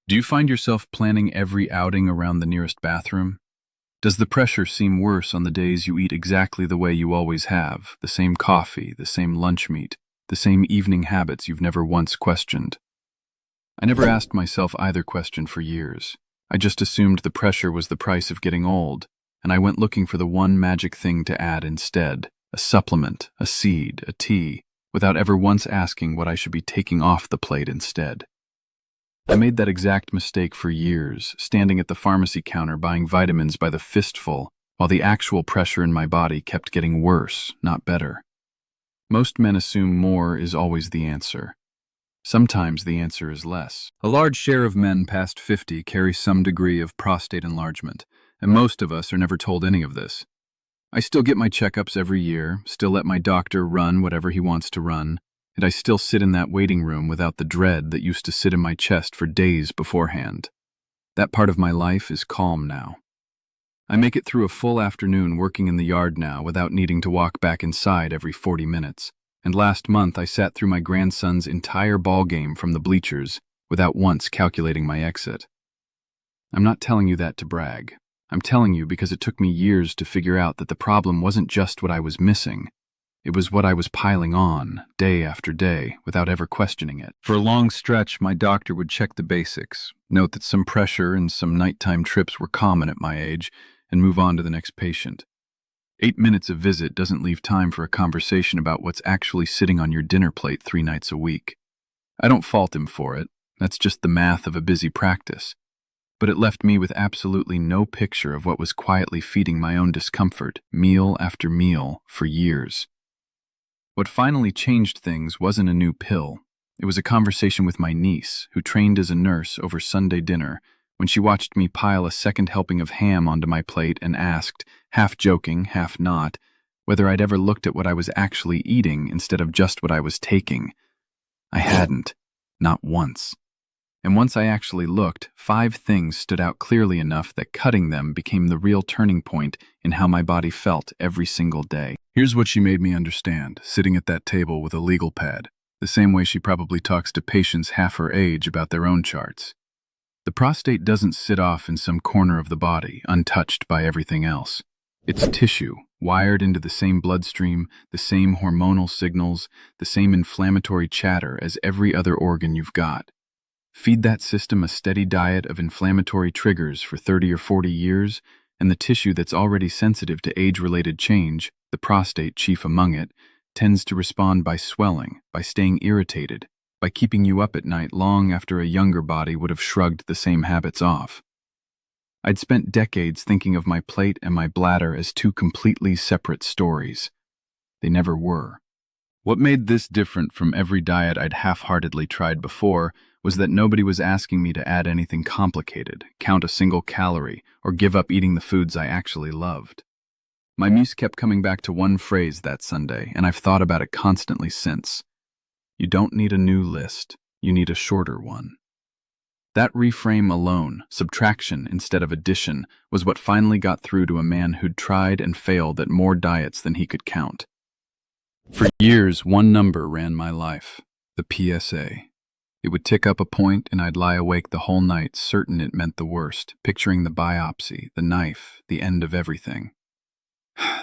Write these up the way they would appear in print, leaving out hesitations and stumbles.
Do you find yourself planning every outing around the nearest bathroom? Does the pressure seem worse on the days you eat exactly the way you always have, the same coffee, the same lunch meat, the same evening habits you've never once questioned? I never asked myself either question for years. I just assumed the pressure was the price of getting old, and I went looking for the one magic thing to add instead, a supplement, a seed, a tea, without ever once asking what I should be taking off the plate instead. I made that exact mistake for years, standing at the pharmacy counter buying vitamins by the fistful, while the actual pressure in my body kept getting worse, not better. Most men assume more is always the answer. Sometimes the answer is less. A large share of men past 50 carry some degree of prostate enlargement, and most of us are never told any of this. I still get my checkups every year, still let my doctor run whatever he wants to run, and I still sit in that waiting room without the dread that used to sit in my chest for days beforehand. That part of my life is calm now. I make it through a full afternoon working in the yard now without needing to walk back inside every 40 minutes, and last month I sat through my grandson's entire ball game from the bleachers without once calculating my exit. I'm not telling you that to brag. I'm telling you because it took me years to figure out that the problem wasn't just what I was missing. It was what I was piling on, day after day, without ever questioning it. For a long stretch, my doctor would check the basics, note that some pressure and some nighttime trips were common at my age, and move on to the next patient. 8 minutes of visit doesn't leave time for a conversation about what's actually sitting on your dinner plate 3 nights a week. I don't fault him for it. That's just the math of a busy practice. But it left me with absolutely no picture of what was quietly feeding my own discomfort, meal after meal, for years. What finally changed things wasn't a new pill. It was a conversation with my niece, who trained as a nurse over Sunday dinner, when she watched me pile a second helping of ham onto my plate and asked, half joking, half not, whether I'd ever looked at what I was actually eating instead of just what I was taking. I hadn't, not once. And once I actually looked, 5 things stood out clearly enough that cutting them became the real turning point in how my body felt every single day. Here's what she made me understand, sitting at that table with a legal pad, the same way she probably talks to patients half her age about their own charts. The prostate doesn't sit off in some corner of the body, untouched by everything else. It's tissue, wired into the same bloodstream, the same hormonal signals, the same inflammatory chatter as every other organ you've got. Feed that system a steady diet of inflammatory triggers for 30 or 40 years, and the tissue that's already sensitive to age-related change, the prostate chief among it, tends to respond by swelling, by staying irritated, by keeping you up at night long after a younger body would have shrugged the same habits off. I'd spent decades thinking of my plate and my bladder as 2 completely separate stories. They never were. What made this different from every diet I'd half-heartedly tried before was that nobody was asking me to add anything complicated, count a single calorie, or give up eating the foods I actually loved. My muse kept coming back to one phrase that Sunday, and I've thought about it constantly since. You don't need a new list, you need a shorter one. That reframe alone, subtraction instead of addition, was what finally got through to a man who'd tried and failed at more diets than he could count. For years, one number ran my life, the PSA. It would tick up a point and I'd lie awake the whole night, certain it meant the worst, picturing the biopsy, the knife, the end of everything.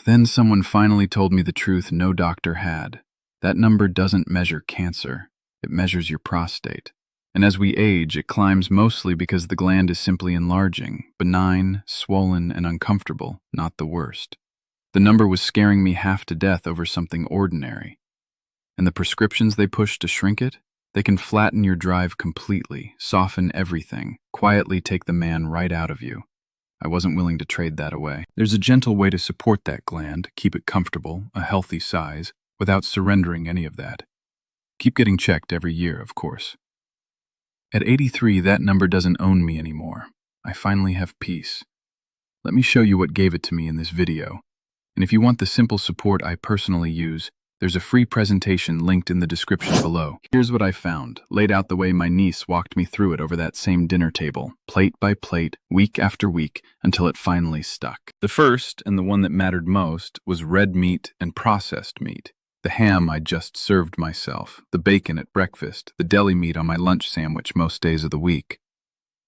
Then someone finally told me the truth no doctor had. That number doesn't measure cancer, it measures your prostate. And as we age, it climbs mostly because the gland is simply enlarging, benign, swollen, and uncomfortable, not the worst. The number was scaring me half to death over something ordinary. And the prescriptions they push to shrink it? They can flatten your drive completely, soften everything, quietly take the man right out of you. I wasn't willing to trade that away. There's a gentle way to support that gland, keep it comfortable, a healthy size, without surrendering any of that. Keep getting checked every year, of course. At 83, that number doesn't own me anymore. I finally have peace. Let me show you what gave it to me in this video. And if you want the simple support I personally use, there's a free presentation linked in the description below. Here's what I found, laid out the way my niece walked me through it over that same dinner table, plate by plate, week after week, until it finally stuck. The first, and the one that mattered most, was red meat and processed meat. The ham I just served myself, the bacon at breakfast, the deli meat on my lunch sandwich most days of the week.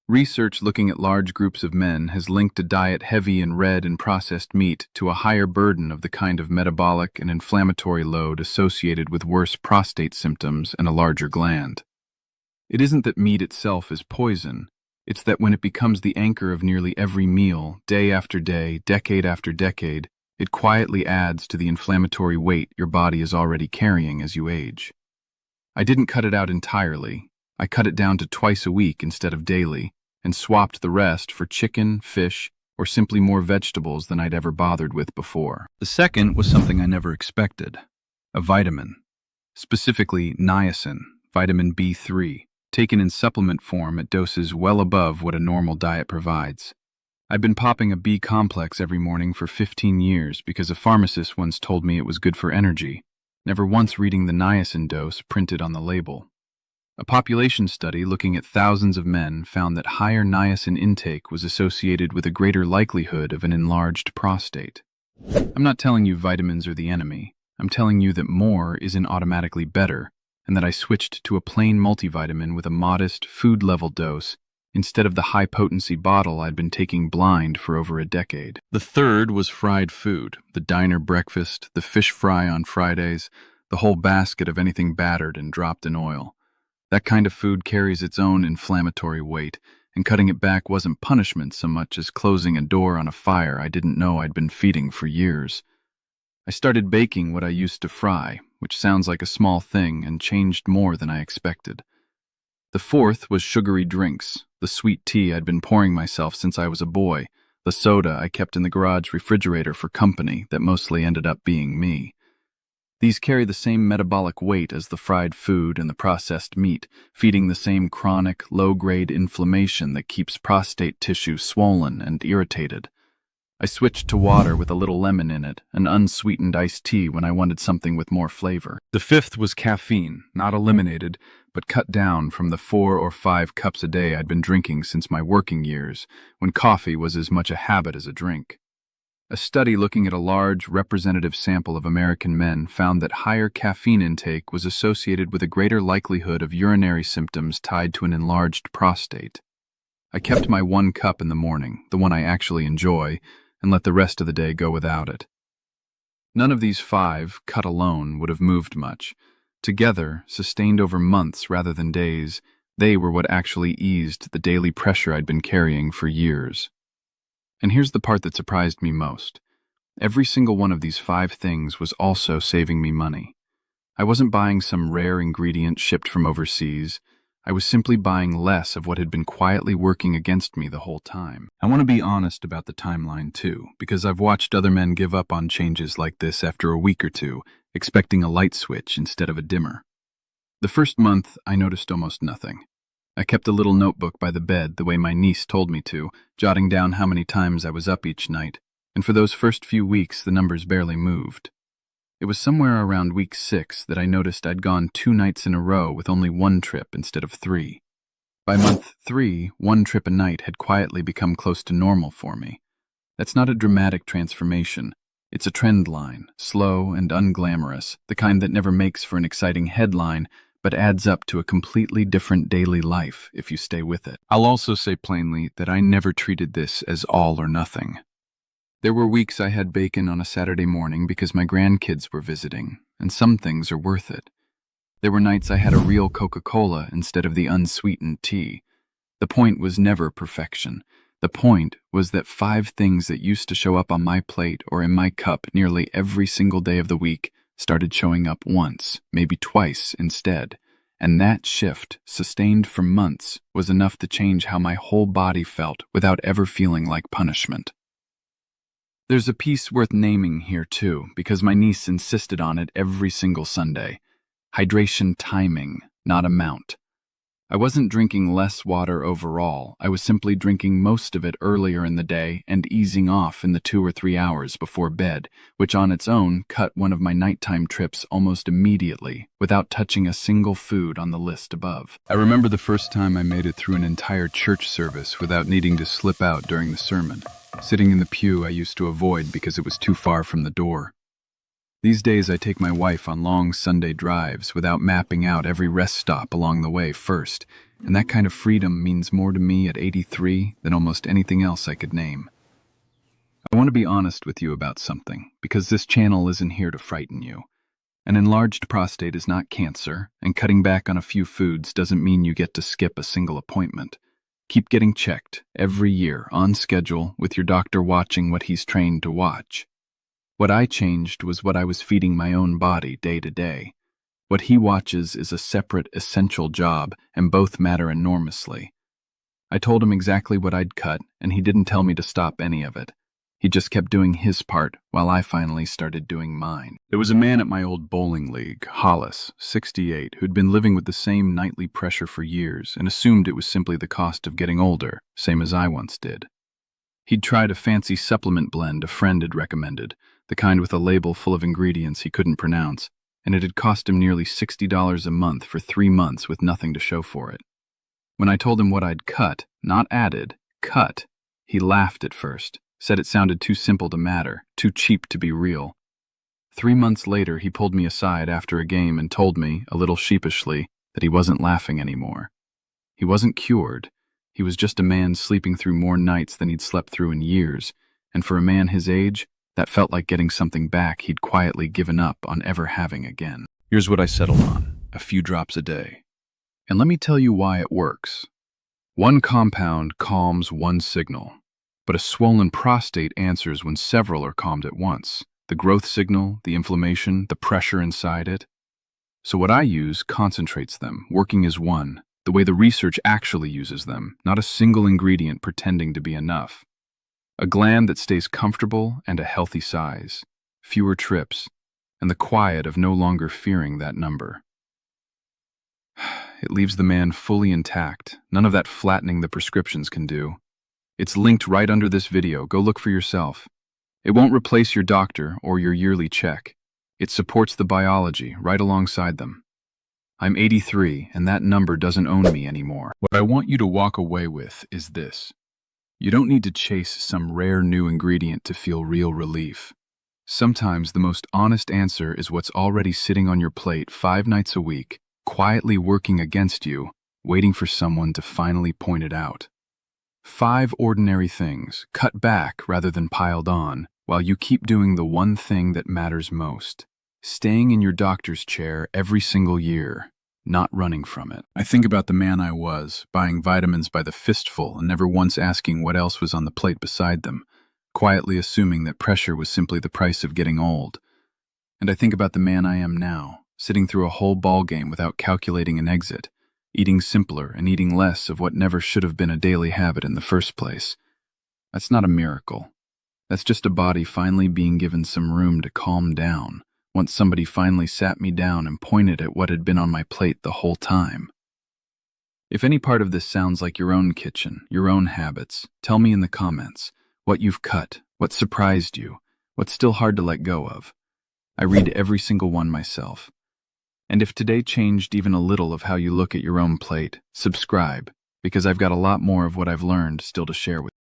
Research looking at large groups of men has linked a diet heavy in red and processed meat to a higher burden of the kind of metabolic and inflammatory load associated with worse prostate symptoms and a larger gland. It isn't that meat itself is poison, it's that when it becomes the anchor of nearly every meal, day after day, decade after decade, it quietly adds to the inflammatory weight your body is already carrying as you age. I didn't cut it out entirely. I cut it down to twice a week instead of daily, and swapped the rest for chicken, fish, or simply more vegetables than I'd ever bothered with before. The second was something I never expected: a vitamin. Specifically niacin, vitamin B3, taken in supplement form at doses well above what a normal diet provides. I've been popping a B complex every morning for 15 years because a pharmacist once told me it was good for energy, never once reading the niacin dose printed on the label. A population study looking at thousands of men found that higher niacin intake was associated with a greater likelihood of an enlarged prostate. I'm not telling you vitamins are the enemy. I'm telling you that more isn't automatically better, and that I switched to a plain multivitamin with a modest, food-level dose instead of the high-potency bottle I'd been taking blind for over a decade. The third was fried food, the diner breakfast, the fish fry on Fridays, the whole basket of anything battered and dropped in oil. That kind of food carries its own inflammatory weight, and cutting it back wasn't punishment so much as closing a door on a fire I didn't know I'd been feeding for years. I started baking what I used to fry, which sounds like a small thing and changed more than I expected. The fourth was sugary drinks, the sweet tea I'd been pouring myself since I was a boy, the soda I kept in the garage refrigerator for company that mostly ended up being me. These carry the same metabolic weight as the fried food and the processed meat, feeding the same chronic, low-grade inflammation that keeps prostate tissue swollen and irritated. I switched to water with a little lemon in it, and unsweetened iced tea when I wanted something with more flavor. The fifth was caffeine, not eliminated, but cut down from the 4 or 5 cups a day I'd been drinking since my working years, when coffee was as much a habit as a drink. A study looking at a large, representative sample of American men found that higher caffeine intake was associated with a greater likelihood of urinary symptoms tied to an enlarged prostate. I kept my 1 cup in the morning, the one I actually enjoy, and let the rest of the day go without it. None of these 5, cut alone, would have moved much. Together, sustained over months rather than days, they were what actually eased the daily pressure I'd been carrying for years. And here's the part that surprised me most. Every single one of these 5 things was also saving me money. I wasn't buying some rare ingredient shipped from overseas. I was simply buying less of what had been quietly working against me the whole time. I want to be honest about the timeline too, because I've watched other men give up on changes like this after a week or two, expecting a light switch instead of a dimmer. The first month, I noticed almost nothing. I kept a little notebook by the bed the way my niece told me to, jotting down how many times I was up each night, and for those first few weeks the numbers barely moved. It was somewhere around week 6 that I noticed I'd gone 2 nights in a row with only 1 trip instead of 3. By month 3, 1 trip a night had quietly become close to normal for me. That's not a dramatic transformation. It's a trend line, slow and unglamorous, the kind that never makes for an exciting headline, but adds up to a completely different daily life if you stay with it. I'll also say plainly that I never treated this as all or nothing. There were weeks I had bacon on a Saturday morning because my grandkids were visiting, and some things are worth it. There were nights I had a real Coca-Cola instead of the unsweetened tea. The point was never perfection. The point was that 5 things that used to show up on my plate or in my cup nearly every single day of the week started showing up once, maybe twice instead, and that shift, sustained for months, was enough to change how my whole body felt without ever feeling like punishment. There's a piece worth naming here too, because my niece insisted on it every single Sunday. Hydration timing, not amount. I wasn't drinking less water overall. I was simply drinking most of it earlier in the day and easing off in the 2 or 3 hours before bed, which on its own cut one of my nighttime trips almost immediately, without touching a single food on the list above. I remember the first time I made it through an entire church service without needing to slip out during the sermon, sitting in the pew I used to avoid because it was too far from the door. These days I take my wife on long Sunday drives without mapping out every rest stop along the way first, and that kind of freedom means more to me at 83 than almost anything else I could name. I want to be honest with you about something, because this channel isn't here to frighten you. An enlarged prostate is not cancer, and cutting back on a few foods doesn't mean you get to skip a single appointment. Keep getting checked, every year, on schedule, with your doctor watching what he's trained to watch. What I changed was what I was feeding my own body day to day. What he watches is a separate, essential job, and both matter enormously. I told him exactly what I'd cut, and he didn't tell me to stop any of it. He just kept doing his part, while I finally started doing mine. There was a man at my old bowling league, Hollis, 68, who'd been living with the same nightly pressure for years and assumed it was simply the cost of getting older, same as I once did. He'd tried a fancy supplement blend a friend had recommended, the kind with a label full of ingredients he couldn't pronounce, and it had cost him nearly $60 a month for 3 months with nothing to show for it. When I told him what I'd cut, not added, cut, he laughed at first, said it sounded too simple to matter, too cheap to be real. 3 months later, he pulled me aside after a game and told me, a little sheepishly, that he wasn't laughing anymore. He wasn't cured. He was just a man sleeping through more nights than he'd slept through in years, and for a man his age, that felt like getting something back he'd quietly given up on ever having again. Here's what I settled on, a few drops a day. And let me tell you why it works. One compound calms one signal, but a swollen prostate answers when several are calmed at once. The growth signal, the inflammation, the pressure inside it. So what I use concentrates them, working as one, the way the research actually uses them, not a single ingredient pretending to be enough. A gland that stays comfortable and a healthy size, fewer trips, and the quiet of no longer fearing that number. It leaves the man fully intact, none of that flattening the prescriptions can do. It's linked right under this video, go look for yourself. It won't replace your doctor or your yearly check. It supports the biology right alongside them. I'm 83, and that number doesn't own me anymore. What I want you to walk away with is this. You don't need to chase some rare new ingredient to feel real relief. Sometimes the most honest answer is what's already sitting on your plate 5 nights a week, quietly working against you, waiting for someone to finally point it out. 5 ordinary things, cut back rather than piled on, while you keep doing the one thing that matters most. Staying in your doctor's chair every single year, not running from it. I think about the man I was, buying vitamins by the fistful and never once asking what else was on the plate beside them, quietly assuming that pressure was simply the price of getting old. And I think about the man I am now, sitting through a whole ball game without calculating an exit, eating simpler and eating less of what never should have been a daily habit in the first place. That's not a miracle. That's just a body finally being given some room to calm down, once somebody finally sat me down and pointed at what had been on my plate the whole time. If any part of this sounds like your own kitchen, your own habits, tell me in the comments what you've cut, what surprised you, what's still hard to let go of. I read every single one myself. And if today changed even a little of how you look at your own plate, subscribe, because I've got a lot more of what I've learned still to share with you.